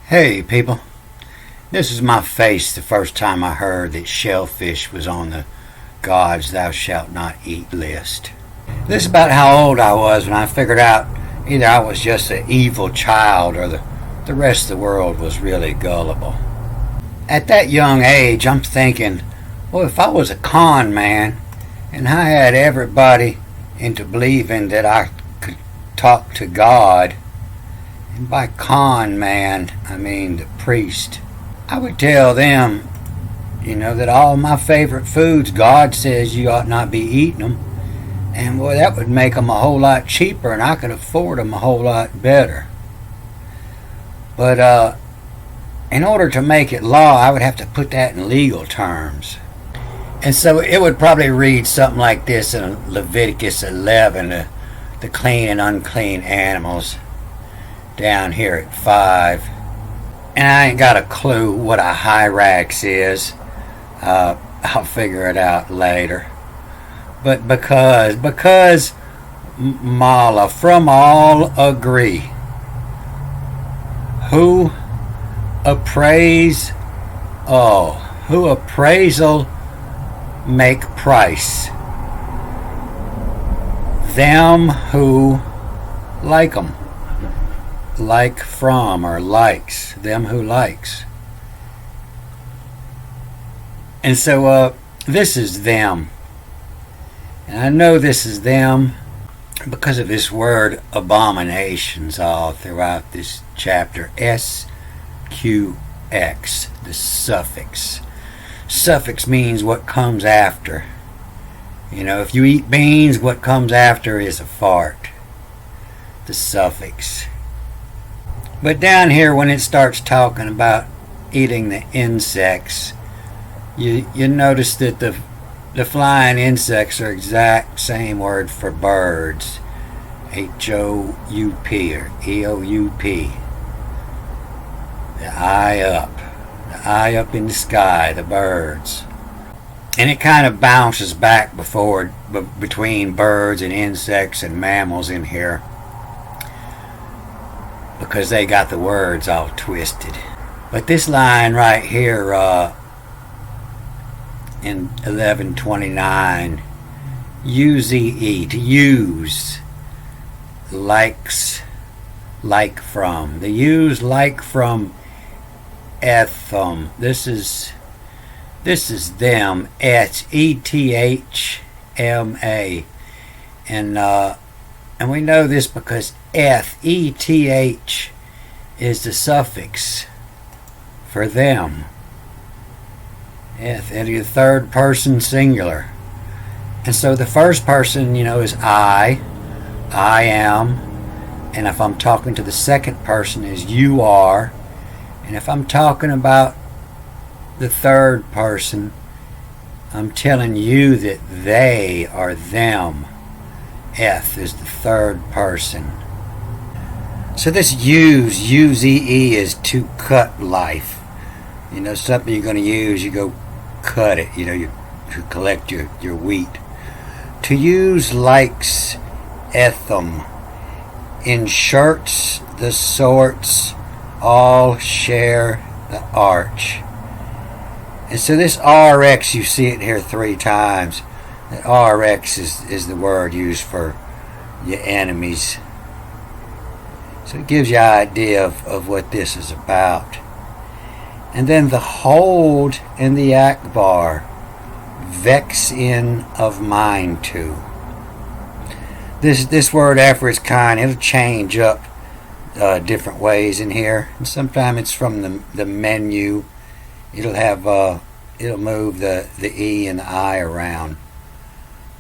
Hey people, this is my face the first time I heard that shellfish was on the God's Thou Shalt Not Eat list. This is about how old I was when I figured out either I was just an evil child or the rest of the world was really gullible. At that young age, I'm thinking, well, if I was a con man and I had everybody into believing that I could talk to God, and by con man, I mean the priest, I would tell them, that all my favorite foods, God says you ought not be eating them. And boy, that would make them a whole lot cheaper and I could afford them a whole lot better. But in order to make it law, I would have to put that in legal terms. And so it would probably read something like this in Leviticus 11, the clean and unclean animals, down here at 5. And I ain't got a clue what a hyrax is. I'll figure it out later. But because Mala from all agree, who appraisal make price, them who like 'em, like from or likes, them who likes. And so this is them. And I know this is them because of this word abominations all throughout this chapter. SQX, the suffix. Suffix means what comes after. If you eat beans, what comes after is a fart. The suffix. But down here, when it starts talking about eating the insects, you notice that the flying insects are exact same word for birds. HOUP or EOUP. The eye up. The eye up in the sky, the birds. And it kind of bounces back between birds and insects and mammals in here, because they got the words all twisted. But this line right here, in 11:29, UZE, to use, likes, like from. The use like from ethum. This is them. ETHMA. And we know this because ETH is the suffix for them. And the third person singular. And so the first person, is I am. And if I'm talking to the second person, is you are. And if I'm talking about the third person, I'm telling you that they are them. F is the third person. So this UZE is to cut life. Something you're going to use, you go cut it. You collect your wheat. To use likes ethum. In shirts, the sorts all share the arch. And so this RX, you see it here 3 times. That RX is the word used for your enemies. So it gives you an idea of what this is about. And then the hold in the Akbar, vex in of mind to. This word after its kind, it'll change up different ways in here. And sometimes it's from the menu. It'll have it'll move the E and the I around.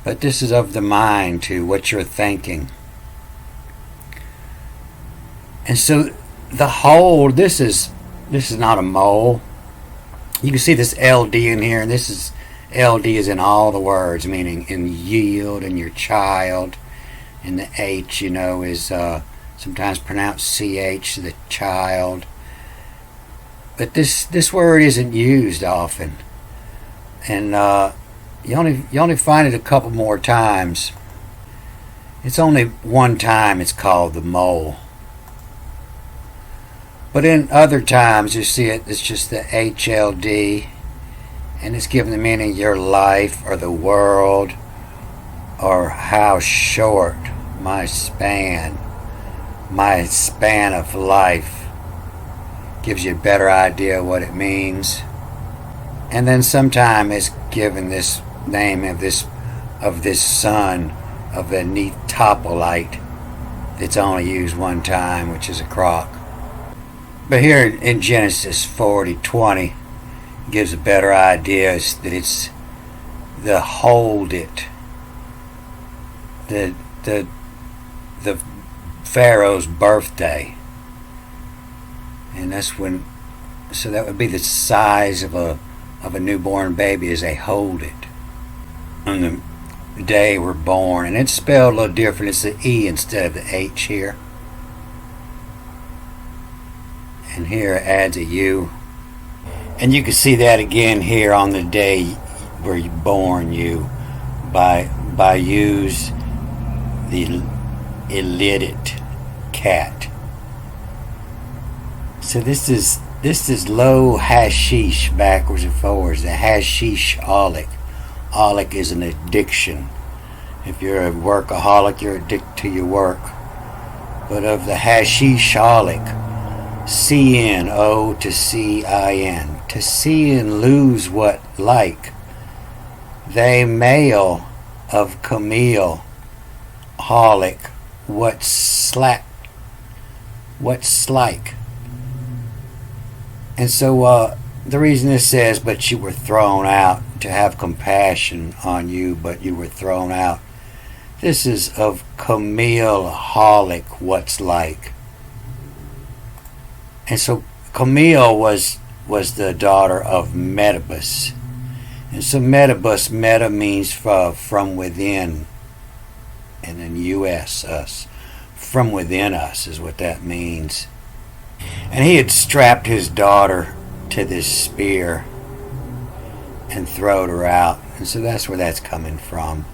But this is of the mind to, what you're thinking. And so the hold, this is not a mole. You can see this LD in here, and this is LD is in all the words, meaning in yield and your child. And the H, is sometimes pronounced CH, the child. But this word isn't used often. And you only find it a couple more times. It's only one time it's called the mole. But in other times, you see it's just the HLD, and it's giving the meaning your life or the world, or how short my span of life. Gives you a better idea what it means. And then sometime it's given this name of this sun, of the netopolite, that's only used one time, which is a croc. But here in Genesis 40:20 gives a better idea that it's the hold it, the Pharaoh's birthday, and that's when. So that would be the size of a newborn baby as they hold it on the day we're born, and it's spelled a little different. It's the E instead of the H here. And here it adds a U. And you can see that again here on the day where you're born, you by use the illiterate cat. So this is low hashish backwards and forwards. The hashish-olic. Olic is an addiction. If you're a workaholic, you're addicted to your work. But of the hashish-olic, C-N-O to C-I-N. To see and lose what like. They male of Camille, holic, what's like. And so the reason this says, but you were thrown out, to have compassion on you, but you were thrown out. This is of Camille holic, what's like. And so Camille was the daughter of Metabus. And so Metabus, meta means from within. And then us, us. From within us is what that means. And he had strapped his daughter to this spear and throwed her out. And so that's where that's coming from.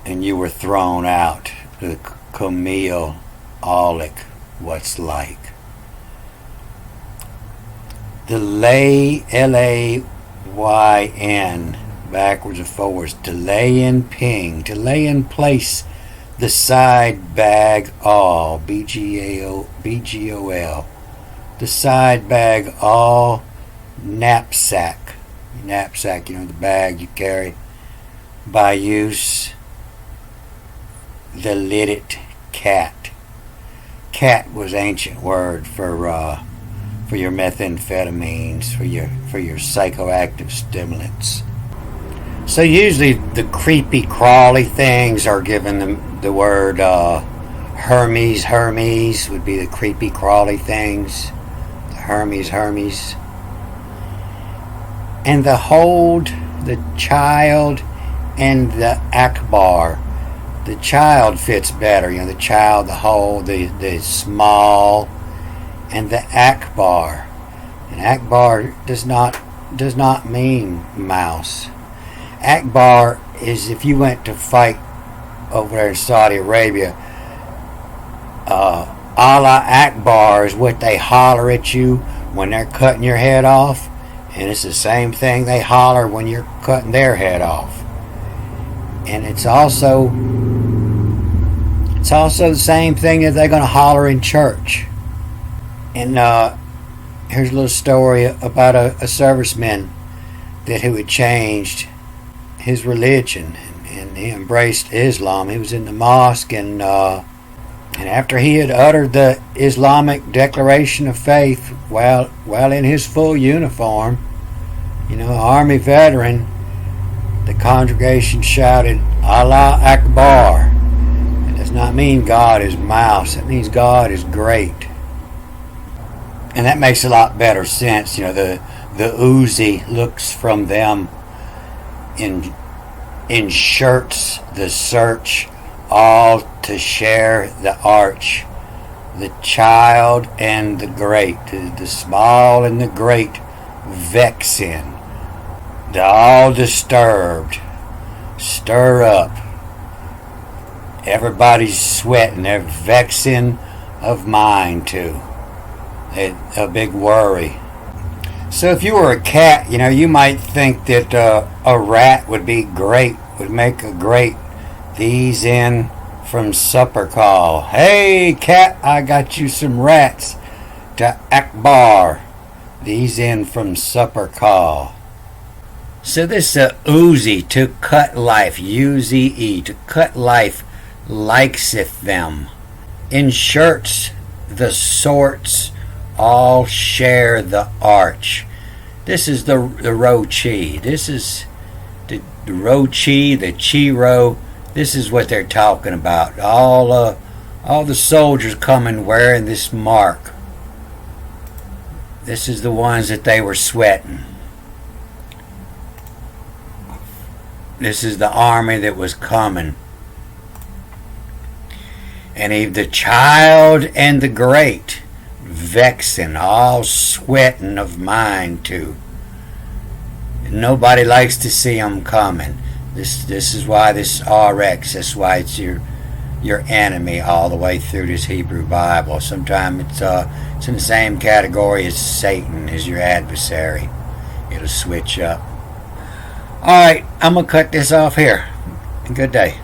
And you were thrown out. The Camille Aulic, what's like. The lay, L-A-Y-N, backwards and forwards, to lay in ping, to lay in place the side bag all, B-G-O-L, the side bag all, knapsack, the bag you carry, by use, the lidded cat. Cat was ancient word for your methamphetamines, for your psychoactive stimulants. So usually the creepy crawly things are given the word Hermes. Hermes would be the creepy crawly things. The Hermes. And the hold, the child, and the Akbar. The child fits better, the child, the whole, the small, and the Akbar. And Akbar does not mean mouse. Akbar is if you went to fight over there in Saudi Arabia, Allah Akbar is what they holler at you when they're cutting your head off, and it's the same thing they holler when you're cutting their head off. And it's also the same thing that they're going to holler in church. And here's a little story about a serviceman who had changed his religion, and he embraced Islam. He was in the mosque, and after he had uttered the Islamic declaration of faith while in his full uniform, army veteran, the congregation shouted, Allah Akbar. It does not mean God is mouse. It means God is great. And that makes a lot better sense. The Uzi looks from them in shirts, the search, all to share the arch. The child and the great, the small and the great, vexing. The all disturbed, stir up. Everybody's sweating. They're vexing of mind to. A big worry. So if you were a cat, you might think that a rat would be great, would make a great these in from supper call. Hey cat, I got you some rats. To Akbar, these in from supper call. So this Uzi to cut life, U-Z-E, to cut life likeseth them. In shirts, the sorts all share the arch. This is the Ro-Chi. This is the Ro-Chi, the Chi-Ro. This is what they're talking about. All the soldiers coming wearing this mark. This is the ones that they were sweating. This is the army that was coming. And the child and the great, vexing, all sweating of mind too. Nobody likes to see them coming. This is why this RX, that's why it's your enemy all the way through this Hebrew Bible. Sometimes it's in the same category as Satan, as your adversary. It'll switch up. Alright, I'm going to cut this off here. Good day.